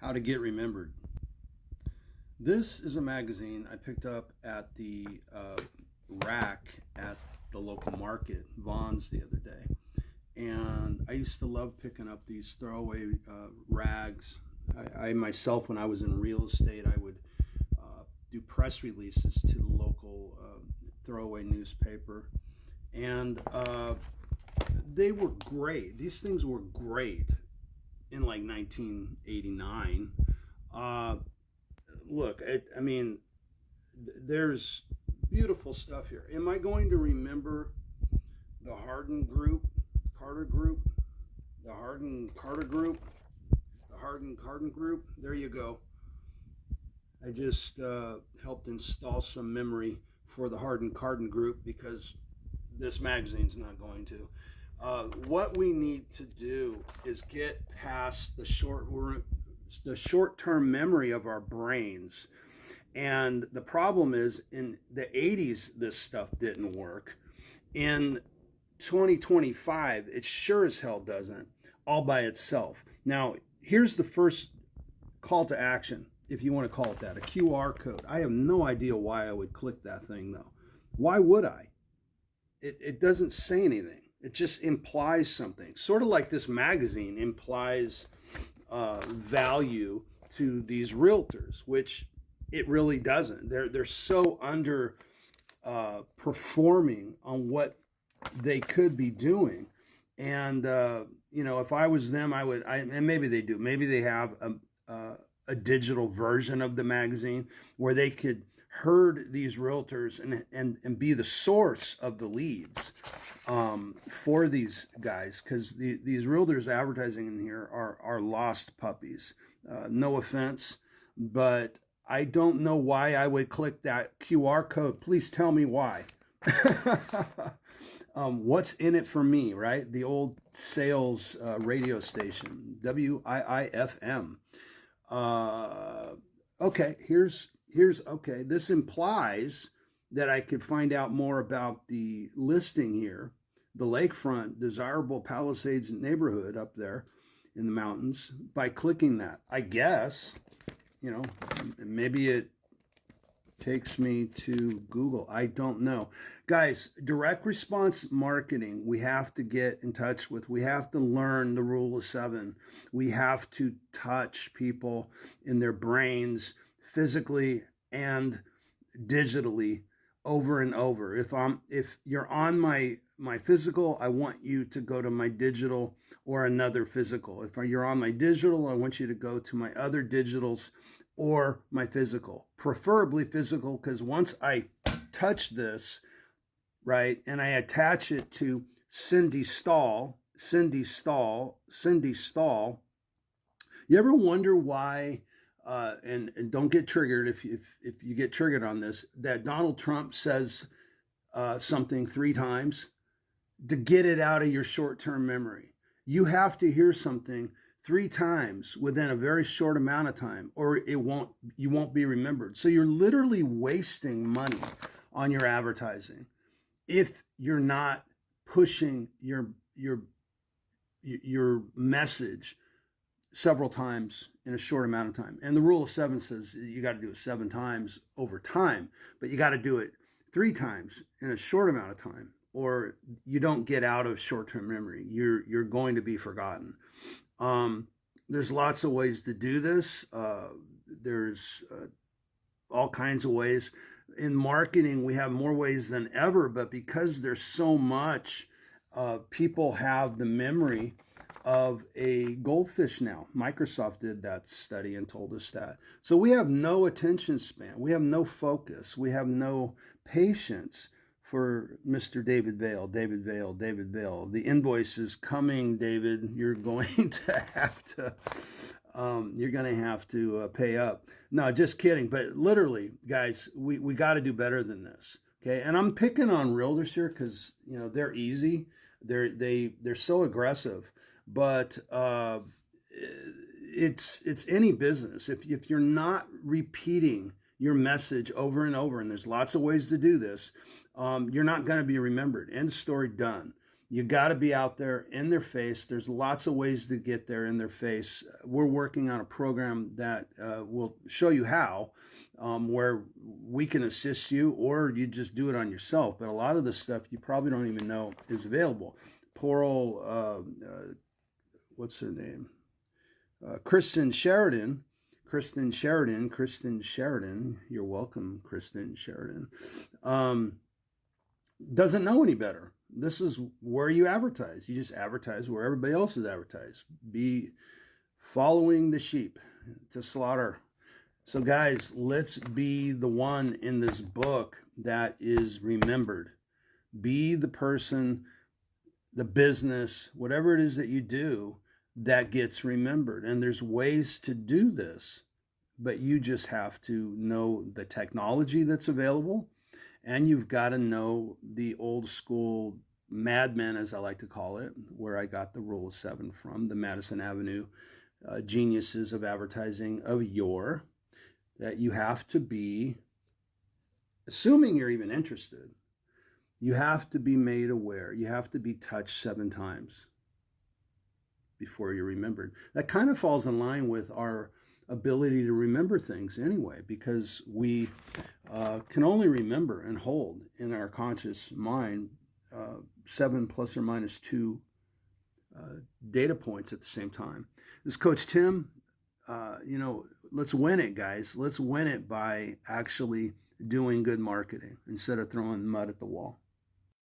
How to Get Remembered. This is a magazine I picked up at the rack at the local market, Vaughn's, the other day. And I used to love picking up these throwaway rags. I myself, when I was in real estate, I would do press releases to the local throwaway newspaper. And they were great. These things were great in like 1989. Uh, Look, I mean, there's beautiful stuff here. Am I going to remember the Harden group, Carter group, the Harden Carter group, the Harden Carden group? There you go. I just helped install some memory for the Harden Carden group because this magazine's not going to. What we need to do is get past the short-term memory of our brains. And the problem is in the 80s, this stuff didn't work. In 2025, it sure as hell doesn't, all by itself. Now, here's the first call to action, if you want to call it that, a QR code. I have no idea why I would click that thing, though. Why would I? It doesn't say anything. It just implies something. Sort of like this magazine implies value to these realtors, which it really doesn't. They're so under performing on what they could be doing. And if I was them, and maybe they do. Maybe they have a digital version of the magazine where they could herd these realtors and be the source of the leads for these guys, because these realtors advertising in here are lost puppies. No offense, but I don't know why I would click that QR code. Please tell me why. What's in it for me, right? The old sales radio station, WIIFM. Okay, here's okay. This implies that I could find out more about the listing here, the lakefront desirable Palisades neighborhood up there in the mountains, by clicking that. I guess, maybe it takes me to Google. I don't know. Guys, direct response marketing, we have to get in touch with. We have to learn the rule of 7. We have to touch people in their brains physically and digitally over and over. If you're on my physical, I want you to go to my digital or another physical. If you're on my digital, I want you to go to my other digitals or my physical, preferably physical, because once I touch this, right, and I attach it to Cindy Stahl, you ever wonder why, and don't get triggered if you get triggered on this, that Donald Trump says something 3 times to get it out of your short-term memory? You have to hear something 3 times within a very short amount of time, or you won't be remembered. So you're literally wasting money on your advertising if you're not pushing your message several times in a short amount of time. And the rule of 7 says you got to do it 7 times over time, but you got to do it 3 times in a short amount of time, or you don't get out of short-term memory. You're going to be forgotten. There's lots of ways to do this. There's all kinds of ways. In marketing, we have more ways than ever, but because there's so much, people have the memory of a goldfish now. Microsoft did that study and told us that. So we have no attention span. We have no focus. We have no patience for Mr. David Vale. The invoice is coming, David. You're going to have to pay up. No, just kidding. But literally, guys, we got to do better than this. Okay, and I'm picking on realtors here because they're easy. They're so aggressive, but it's any business. If you're not repeating your message over and over, and there's lots of ways to do this, you're not going to be remembered. End story, done. You got to be out there in their face. There's lots of ways to get there in their face. We're working on a program that will show you how, where we can assist you, or you just do it on yourself. But a lot of this stuff you probably don't even know is available. Poor old, what's her name? Kristen Sheridan. Kristen Sheridan. You're welcome, Kristen Sheridan. Um, doesn't know any better. This is where you advertise. You just advertise where everybody else is advertised. Be following the sheep to slaughter. So, guys, let's be the one in this book that is remembered. Be the person, the business, whatever it is that you do that gets remembered. And there's ways to do this, but you just have to know the technology that's available, and you've got to know the old school madmen, as I like to call it, where I got the rule of seven from, the Madison Avenue geniuses of advertising of yore, that you have to be, assuming you're even interested, you have to be made aware. You have to be touched 7 times before you're remembered. That kind of falls in line with our ability to remember things anyway, because we can only remember and hold in our conscious mind 7 plus or minus 2 data points at the same time. This is Coach Tim. Let's win it, guys. Let's win it by actually doing good marketing instead of throwing mud at the wall.